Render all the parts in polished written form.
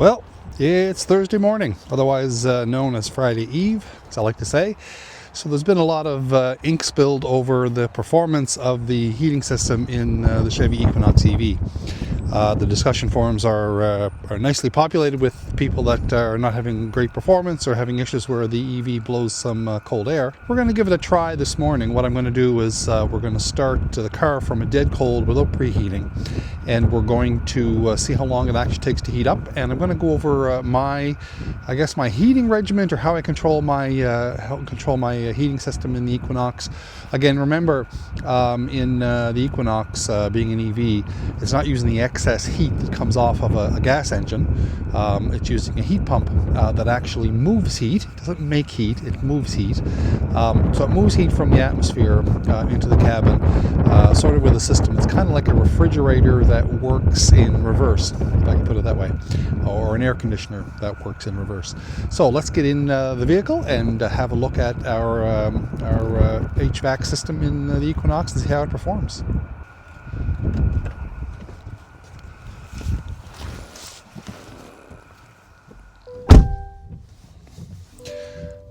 Well, it's Thursday morning, otherwise known as Friday Eve, as I like to say. So there's been a lot of ink spilled over the performance of the heating system in the Chevy Equinox EV. The discussion forums are nicely populated with people that are not having great performance or having issues where the EV blows some cold air. We're going to give it a try this morning. What I'm going to do is we're going to start the car from a dead cold without preheating, and we're going to see how long it actually takes to heat up. And I'm going to go over my heating regimen, or how I control my heating system in the Equinox. Again, remember, in the Equinox, being an EV, it's not using the excess heat that comes off of a gas engine. It's using a heat pump that actually moves heat. It doesn't make heat, it moves heat. So it moves heat from the atmosphere into the cabin, sort of with a system. It's kind of like a refrigerator that works in reverse, if I can put it that way, or an air conditioner that works in reverse. So let's get in the vehicle and have a look at our HVAC system in the Equinox and see how it performs.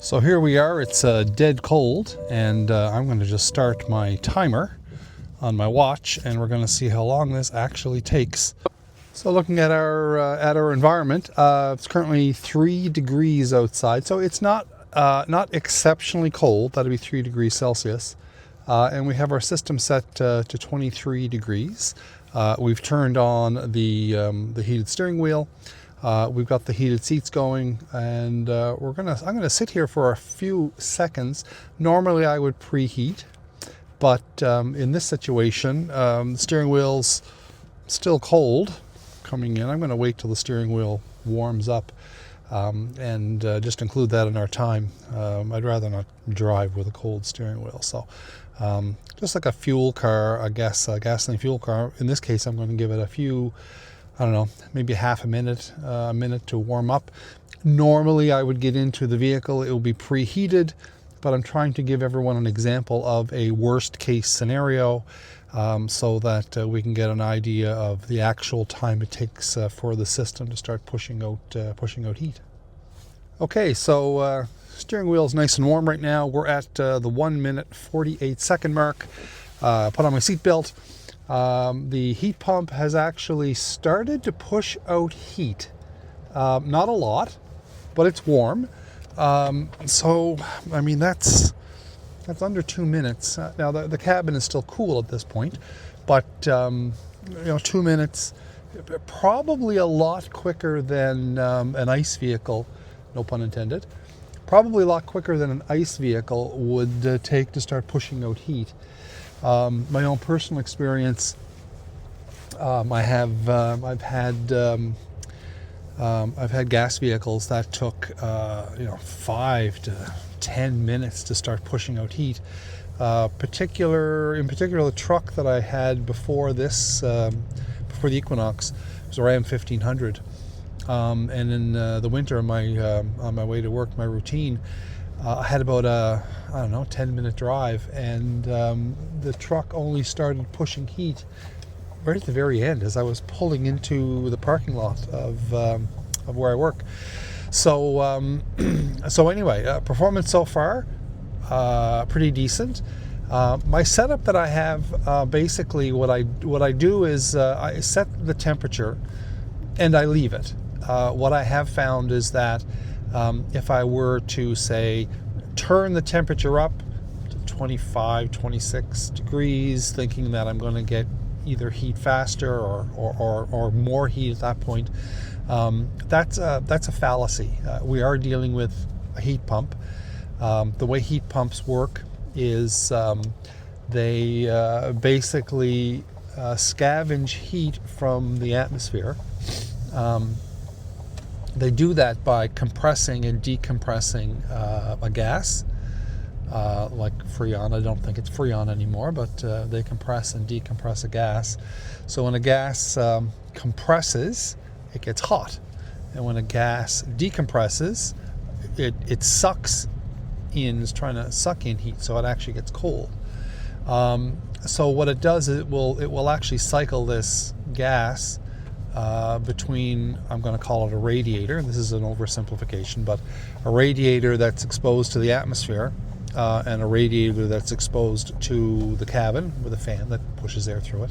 So here we are, it's dead cold, and I'm going to just start my timer on my watch, and we're going to see how long this actually takes. So looking at our environment, it's currently 3 degrees outside, so it's not exceptionally cold. That'd be 3 degrees Celsius, and we have our system set to 23 degrees. We've turned on the heated steering wheel. We've got the heated seats going, and I'm gonna sit here for a few seconds. Normally I would preheat, but in this situation, the steering wheel's still cold coming in. I'm gonna wait till the steering wheel warms up and just include that in our time. I'd rather not drive with a cold steering wheel. So just like a fuel car, gasoline fuel car, in this case I'm going to give it a few, I don't know, maybe half a minute to warm up. Normally I would get into the vehicle, it will be preheated, but I'm trying to give everyone an example of a worst case scenario, so that we can get an idea of the actual time it takes for the system to start pushing out heat. Okay, so steering wheel is nice and warm right now. We're at the 1 minute 48 second mark. Put on my seatbelt. The heat pump has actually started to push out heat. Not a lot, but it's warm. So, I mean, that's under 2 minutes. Now, the cabin is still cool at this point, but 2 minutes, probably a lot quicker than an ICE vehicle, no pun intended. Probably a lot quicker than an ICE vehicle would take to start pushing out heat. My own personal experience, I've had gas vehicles that took 5 to 10 minutes to start pushing out heat. In particular, the truck that I had before this, before the Equinox, was a Ram 1500. And in the winter, on my way to work, my routine, I had about a 10-minute drive, and the truck only started pushing heat right at the very end as I was pulling into the parking lot of where I work. So anyway, performance so far, pretty decent. My setup that I have, basically what I do is I set the temperature and I leave it. What I have found is that if I were to, say, turn the temperature up to 25, 26 degrees, thinking that I'm going to get either heat faster or more heat at that point, that's a fallacy. We are dealing with a heat pump. The way heat pumps work is they basically scavenge heat from the atmosphere. They do that by compressing and decompressing a gas, like Freon. I don't think it's Freon anymore, but they compress and decompress a gas. So when a gas compresses, it gets hot. And when a gas decompresses, it sucks in, is trying to suck in heat, so it actually gets cold. So what it does is it will actually cycle this gas between, I'm going to call it a radiator. This is an oversimplification, but a radiator that's exposed to the atmosphere and a radiator that's exposed to the cabin with a fan that pushes air through it.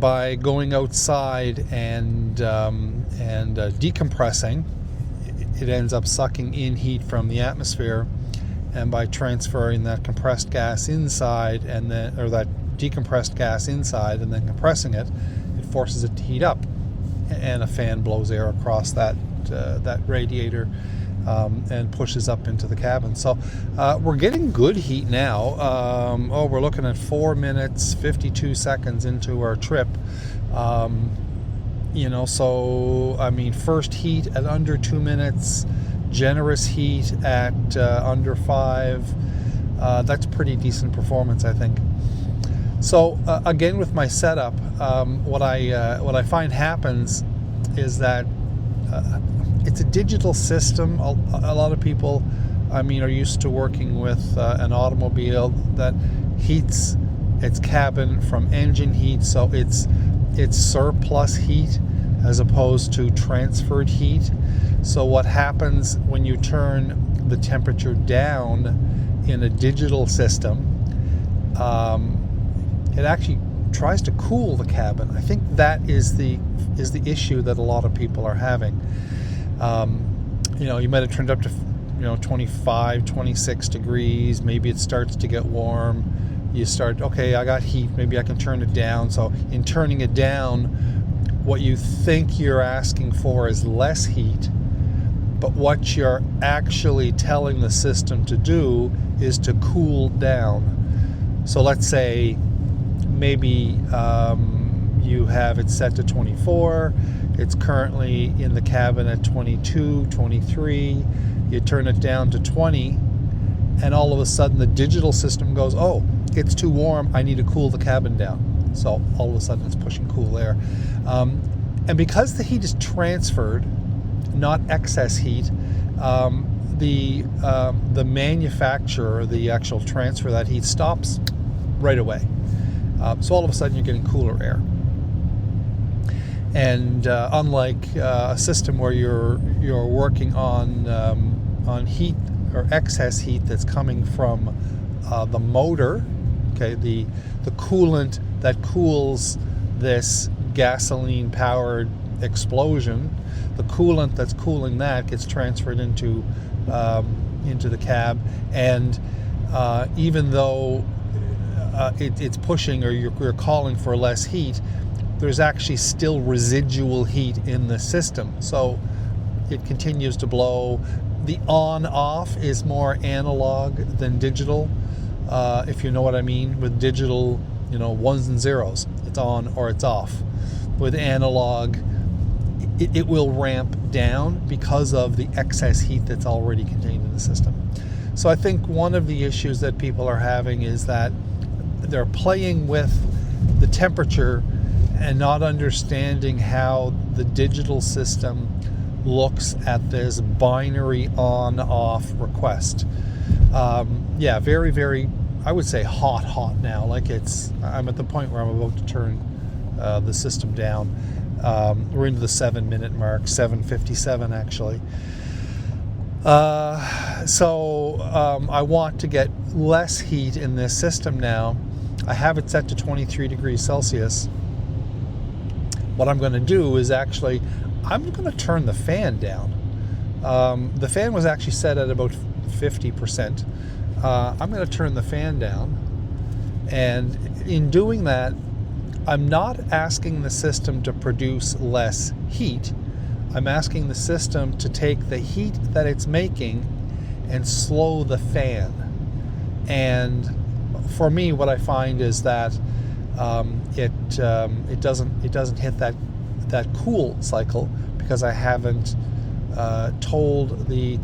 By going outside and decompressing, it ends up sucking in heat from the atmosphere, and by transferring that compressed gas inside that decompressed gas inside and then compressing it, it forces it to heat up, and a fan blows air across that radiator and pushes up into the cabin. So we're getting good heat now. We're looking at 4 minutes 52 seconds into our trip. So I mean, first heat at under 2 minutes, generous heat at under 5. That's pretty decent performance, I think. So again, with my setup, what I find happens is that it's a digital system. A lot of people, are used to working with an automobile that heats its cabin from engine heat, so it's surplus heat as opposed to transferred heat. So what happens when you turn the temperature down in a digital system, it actually tries to cool the cabin. I think that is the issue that a lot of people are having. You might have turned up to 25, 26 degrees. Maybe it starts to get warm. You start, okay, I got heat, maybe I can turn it down. So in turning it down, what you think you're asking for is less heat, but what you're actually telling the system to do is to cool down. So let's say maybe you have it set to 24. It's currently in the cabin at 22, 23. You turn it down to 20, and all of a sudden the digital system goes, oh, it's too warm, I need to cool the cabin down. So all of a sudden it's pushing cool air. And because the heat is transferred, not excess heat, the manufacturer, the actual transfer of that heat, stops right away. So all of a sudden you're getting cooler air. And unlike a system where you're working on heat or excess heat that's coming from the motor, okay, the coolant that cools this gasoline-powered explosion, the coolant that's cooling that gets transferred into the cab, and even though it's pushing, or you're calling for less heat, there's actually still residual heat in the system, so it continues to blow. The on-off is more analog than digital, if you know what I mean. With digital, ones and zeros, it's on or it's off. With analog, it will ramp down because of the excess heat that's already contained in the system. So I think one of the issues that people are having is that they're playing with the temperature and not understanding how the digital system looks at this binary on-off request. Very, very, I would say hot now. Like I'm at the point where I'm about to turn the system down. We're into the 7-minute mark, 7:57 actually. So I want to get less heat in this system now. I have it set to 23 degrees Celsius. What I'm going to do is I'm going to turn the fan down. The fan was actually set at about 50%. I'm going to turn the fan down, and in doing that, I'm not asking the system to produce less heat. I'm asking the system to take the heat that it's making and slow the fan. And for me, what I find is that it doesn't hit that cool cycle because I haven't told the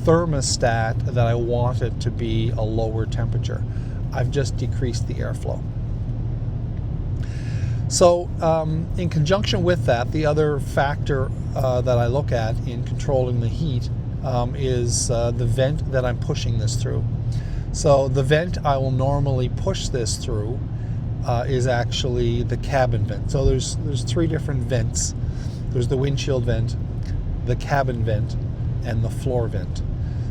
thermostat that I want it to be a lower temperature. I've just decreased the airflow. So in conjunction with that, the other factor that I look at in controlling the heat is the vent that I'm pushing this through. So the vent I will normally push this through is actually the cabin vent. So there's three different vents. There's the windshield vent, the cabin vent, and the floor vent.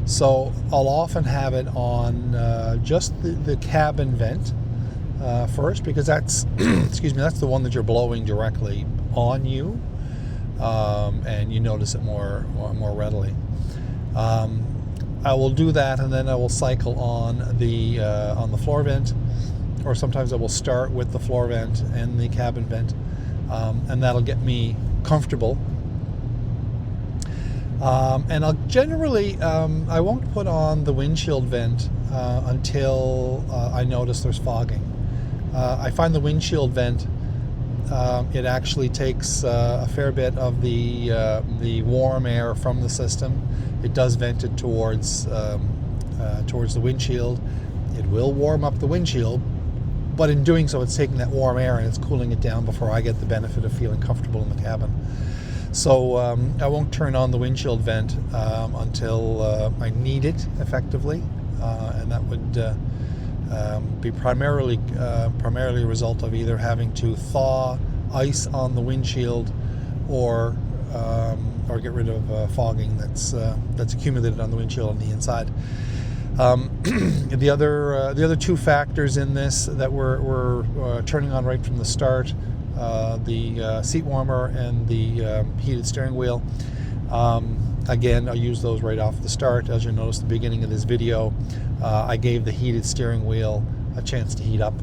So I'll often have it on just the cabin vent first, because that's excuse me, that's the one that you're blowing directly on you, and you notice it more readily. I will do that, and then I will cycle on the floor vent, or sometimes I will start with the floor vent and the cabin vent, and that'll get me comfortable. And I'll generally, I won't put on the windshield vent until I notice there's fogging. I find the windshield vent, it actually takes a fair bit of the warm air from the system. It does vent it towards the windshield. It will warm up the windshield, but in doing so, it's taking that warm air and it's cooling it down before I get the benefit of feeling comfortable in the cabin. So I won't turn on the windshield vent until I need it effectively, and that would be primarily a result of either having to thaw ice on the windshield, or get rid of fogging that's accumulated on the windshield on the inside. The other two factors in this that we're turning on right from the start, the seat warmer and the heated steering wheel. Again, I'll use those right off the start. As you notice at the beginning of this video, I gave the heated steering wheel a chance to heat up.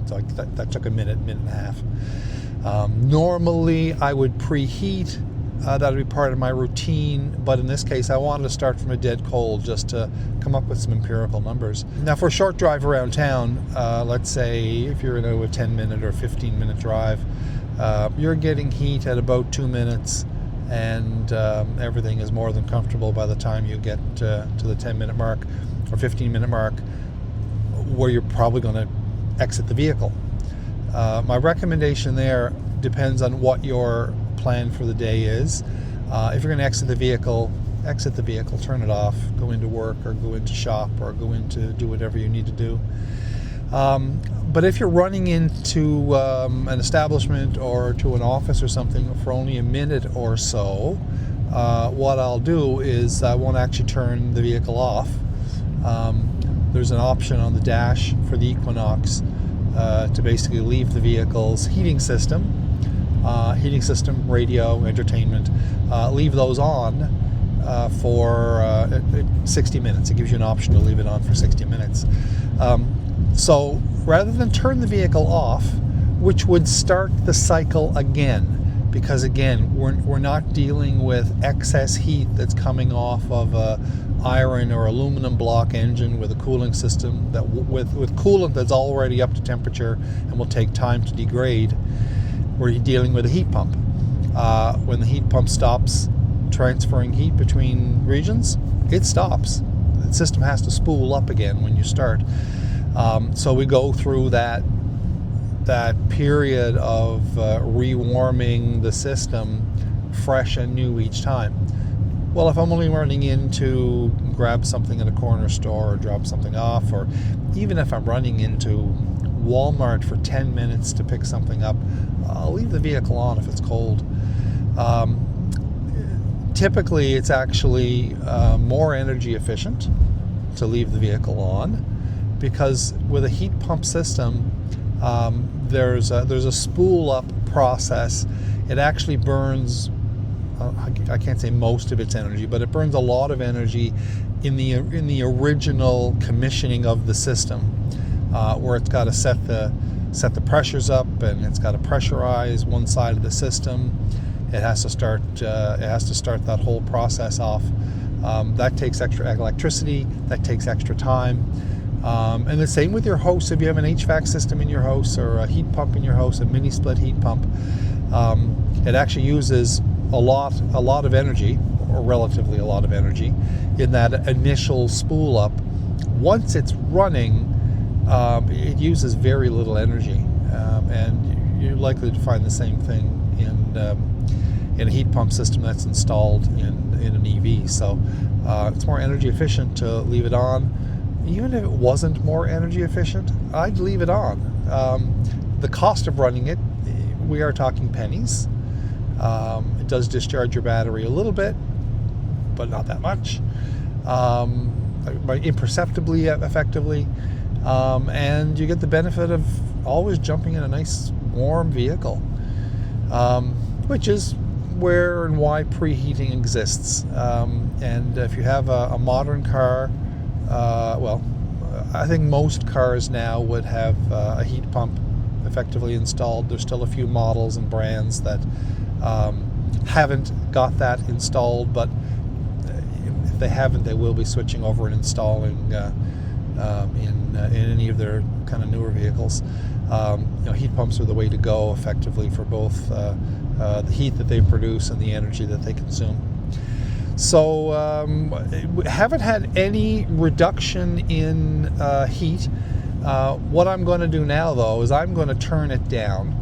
So that took a minute and a half. Normally, I would preheat. That would be part of my routine, but in this case I wanted to start from a dead cold just to come up with some empirical numbers. Now, for a short drive around town, let's say if you're in a 10-minute or 15-minute drive, you're getting heat at about 2 minutes, and everything is more than comfortable by the time you get to the 10-minute mark or 15-minute mark, where you're probably going to exit the vehicle. My recommendation there depends on what your plan for the day is. If you're going to exit the vehicle, turn it off, go into work or go into shop or go into do whatever you need to do. But if you're running into an establishment or to an office or something for only a minute or so, what I'll do is I won't actually turn the vehicle off. There's an option on the dash for the Equinox to basically leave the vehicle's heating system, radio, entertainment, leave those on for 60 minutes. It gives you an option to leave it on for 60 minutes. So rather than turn the vehicle off, which would start the cycle again, because again, we're not dealing with excess heat that's coming off of a iron or aluminum block engine with a cooling system that with coolant that's already up to temperature and will take time to degrade. We're dealing with a heat pump. When the heat pump stops transferring heat between regions, it stops. The system has to spool up again when you start. So we go through that period of rewarming the system fresh and new each time. Well, if I'm only running in to grab something at a corner store or drop something off, or even if I'm running into Walmart for 10 minutes to pick something up, I'll leave the vehicle on if it's cold. Typically, it's actually more energy efficient to leave the vehicle on, because with a heat pump system, there's a spool up process. It actually burns, I can't say most of its energy, but it burns a lot of energy in the original commissioning of the system, where it's got to set the pressures up, and it's got to pressurize one side of the system. It has to start that whole process off. That takes extra electricity. That takes extra time. And the same with your house. If you have an HVAC system in your house or a heat pump in your house, a mini split heat pump, it actually uses a lot of energy, or relatively a lot of energy, in that initial spool up. Once it's running, it uses very little energy, and you're likely to find the same thing in a heat pump system that's installed in an EV. So it's more energy efficient to leave it on. even if it wasn't more energy efficient, I'd leave it on. The cost of running it, we are talking pennies. It does discharge your battery a little bit, but not that much. Imperceptibly, effectively. And you get the benefit of always jumping in a nice warm vehicle, which is where and why preheating exists. And if you have a modern car, I think most cars now would have a heat pump effectively installed. There's still a few models and brands that haven't got that installed, but if they haven't, they will be switching over and installing in any of their kind of newer vehicles. Heat pumps are the way to go effectively for both the heat that they produce and the energy that they consume. So haven't had any reduction in heat. What I'm going to do now, though, is I'm going to turn it down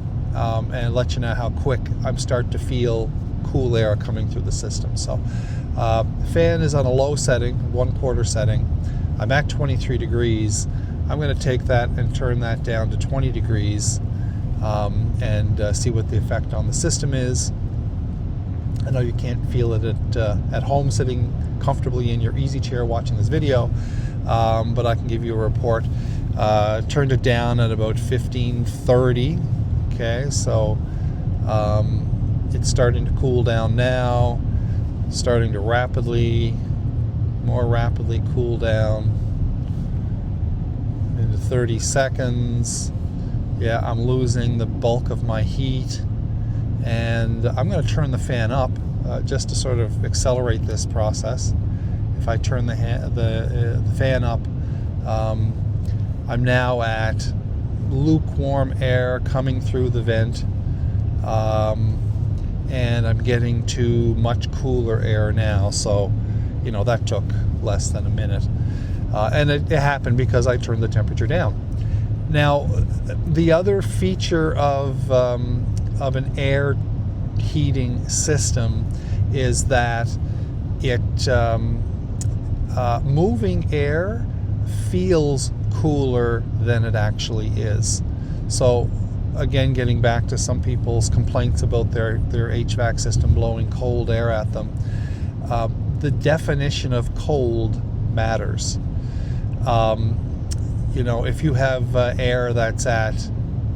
and let you know how quick I'm starting to feel cool air coming through the system. So fan is on a low setting, 1/4 setting. I'm at 23 degrees. I'm going to take that and turn that down to 20 degrees and see what the effect on the system is. I know you can't feel it at home sitting comfortably in your easy chair watching this video, but I can give you a report. Turned it down at about 1530. Okay, so it's starting to cool down now, starting to more rapidly cool down into 30 seconds. Yeah, I'm losing the bulk of my heat, and I'm going to turn the fan up just to sort of accelerate this process. If I turn the fan up, I'm now at lukewarm air coming through the vent, and I'm getting to much cooler air now. So, that took less than a minute, and it happened because I turned the temperature down. Now, the other feature of an air heating system is that it moving air feels cooler than it actually is. So again, getting back to some people's complaints about their HVAC system blowing cold air at them, the definition of cold matters. If you have air that's at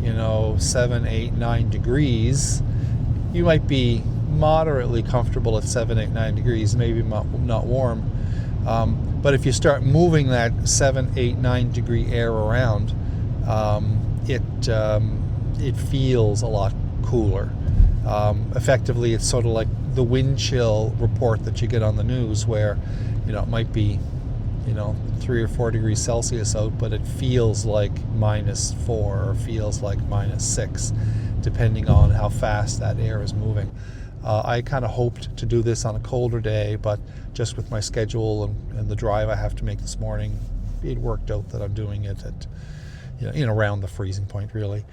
7, 8, 9 degrees, you might be moderately comfortable at 7, 8, 9 degrees, maybe not warm. But if you start moving that 7, 8, 9 degree air around, it feels a lot cooler. Effectively, it's sort of like the wind chill report that you get on the news, where it might be 3 or 4 degrees Celsius out, but it feels like -4 or feels like -6, depending on how fast that air is moving. I kind of hoped to do this on a colder day, but just with my schedule and the drive I have to make this morning, it worked out that I'm doing it at around the freezing point, really.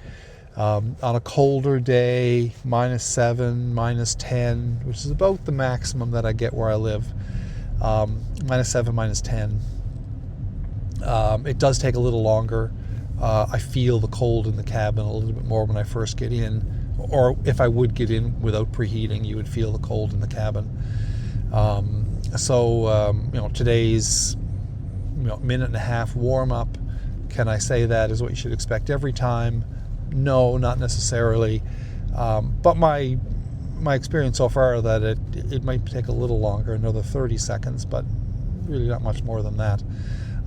On a colder day, -7, -10, which is about the maximum that I get where I live. -7, -10. It does take a little longer. I feel the cold in the cabin a little bit more when I first get in, or if I would get in without preheating, you would feel the cold in the cabin. Today's minute and a half warm up, can I say that is what you should expect every time? No, not necessarily. But my experience so far that it might take a little longer, another 30 seconds, but really not much more than that.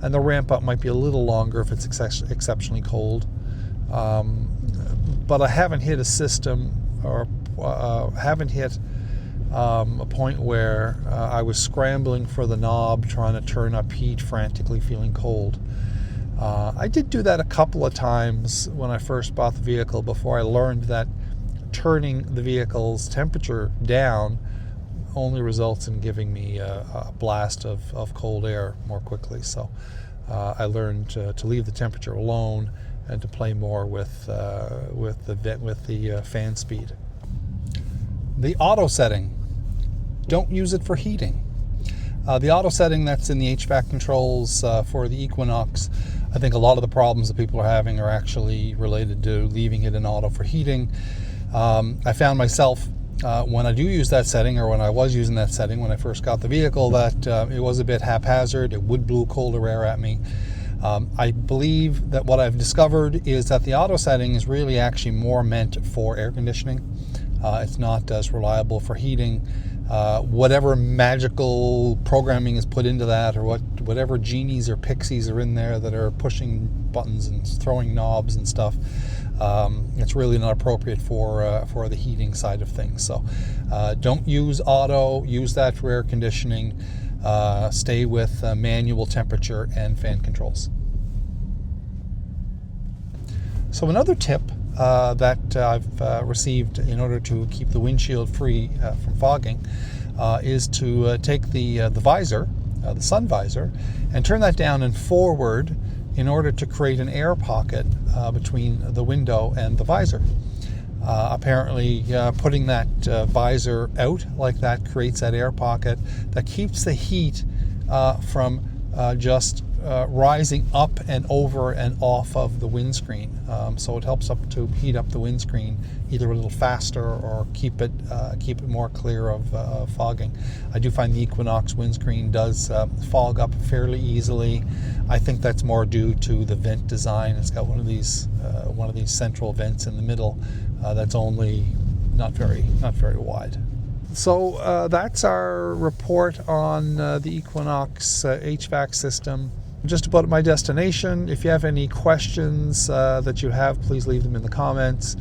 And the ramp up might be a little longer if it's exceptionally cold. But I haven't hit a system or haven't hit a point where I was scrambling for the knob, trying to turn up heat frantically, feeling cold. I did do that a couple of times when I first bought the vehicle, before I learned that turning the vehicle's temperature down only results in giving me a blast of cold air more quickly. So I learned to leave the temperature alone and to play more with the fan speed. The auto setting, don't use it for heating. The auto setting that's in the HVAC controls for the Equinox, I think a lot of the problems that people are having are actually related to leaving it in auto for heating. I found myself when I do use that setting, or when I was using that setting when I first got the vehicle, that it was a bit haphazard. It would blow colder air at me. I believe that what I've discovered is that the auto setting is really actually more meant for air conditioning. It's not as reliable for heating. Whatever magical programming is put into that, or whatever genies or pixies are in there that are pushing buttons and throwing knobs and stuff, it's really not appropriate for the heating side of things. So don't use auto, use that for air conditioning. Stay with manual temperature and fan controls. So another tip that I've received in order to keep the windshield free from fogging is to take the visor, the sun visor, and turn that down and forward in order to create an air pocket between the window and the visor. Apparently putting that visor out like that creates that air pocket that keeps the heat from just rising up and over and off of the windscreen. So it helps up to heat up the windscreen either a little faster or keep it more clear of fogging. I do find the Equinox windscreen does fog up fairly easily. I think that's more due to the vent design. It's got one of these central vents in the middle that's only not very wide. So that's our report on the Equinox HVAC system. Just about my destination. If you have any questions that you have, please leave them in the comments.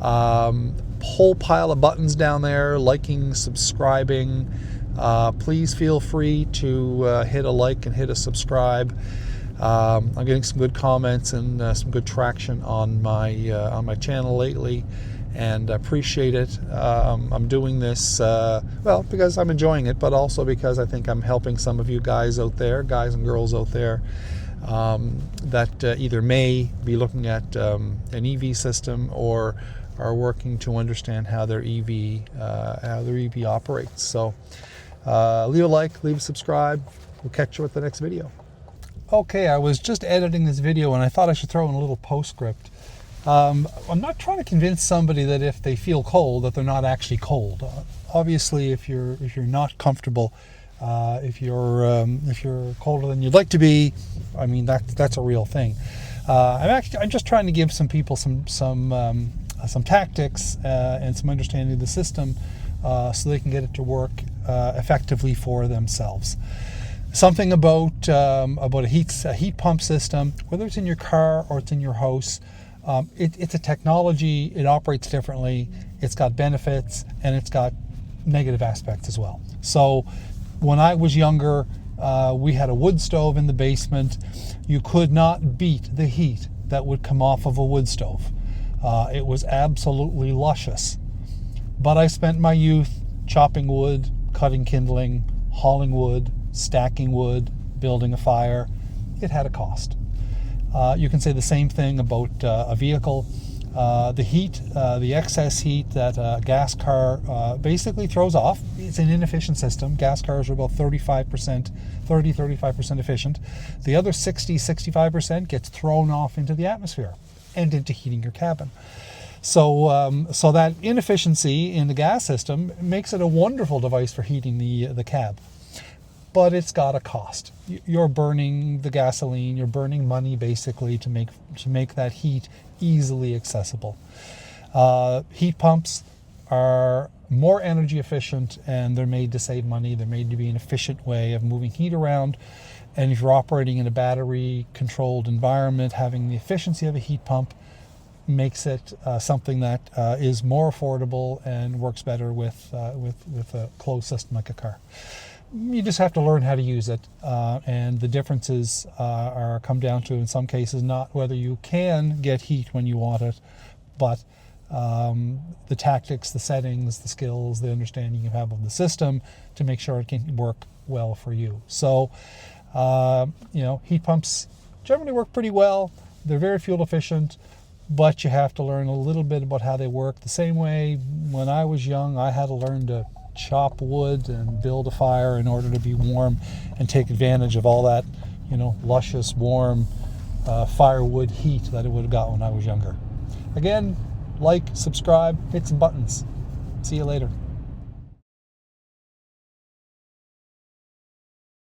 Whole pile of buttons down there, liking, subscribing. Please feel free to hit a like and hit a subscribe. I'm getting some good comments and some good traction on my channel lately, and I appreciate it. I'm doing this well because I'm enjoying it, but also because I think I'm helping some of you guys out there, guys and girls out there, that either may be looking at an EV system or are working to understand how their EV operates. So leave a like, leave a subscribe. We'll catch you with the next video. Okay, I was just editing this video and I thought I should throw in a little postscript. I'm not trying to convince somebody that if they feel cold that they're not actually cold. Obviously, if you're not comfortable, if you're colder than you'd like to be, I mean that's a real thing. I'm just trying to give some people some tactics and some understanding of the system so they can get it to work effectively for themselves. Something about a heat pump system, whether it's in your car or it's in your house. It's a technology. It operates differently. It's got benefits and it's got negative aspects as well. So when I was younger, we had a wood stove in the basement. You could not beat the heat that would come off of a wood stove. It was absolutely luscious. But I spent my youth chopping wood, cutting kindling, hauling wood, stacking wood, building a fire. It had a cost. You can say the same thing about a vehicle. The heat, the excess heat that a gas car basically throws off. It's an inefficient system. Gas cars are about 35% efficient. The other 65% gets thrown off into the atmosphere and into heating your cabin. So that inefficiency in the gas system makes it a wonderful device for heating the cab. But it's got a cost. You're burning the gasoline, you're burning money basically to make that heat easily accessible. Heat pumps are more energy efficient and they're made to save money. They're made to be an efficient way of moving heat around. And if you're operating in a battery controlled environment, having the efficiency of a heat pump makes it something that is more affordable and works better with a closed system like a car. You just have to learn how to use it, and the differences come down to, in some cases, not whether you can get heat when you want it, but the tactics, the settings, the skills, the understanding you have of the system to make sure it can work well for you. So, heat pumps generally work pretty well. They're very fuel efficient, but you have to learn a little bit about how they work. The same way when I was young, I had to learn to chop wood and build a fire in order to be warm and take advantage of all that, luscious, warm firewood heat that it would have got when I was younger. Again, like, subscribe, hit some buttons. See you later.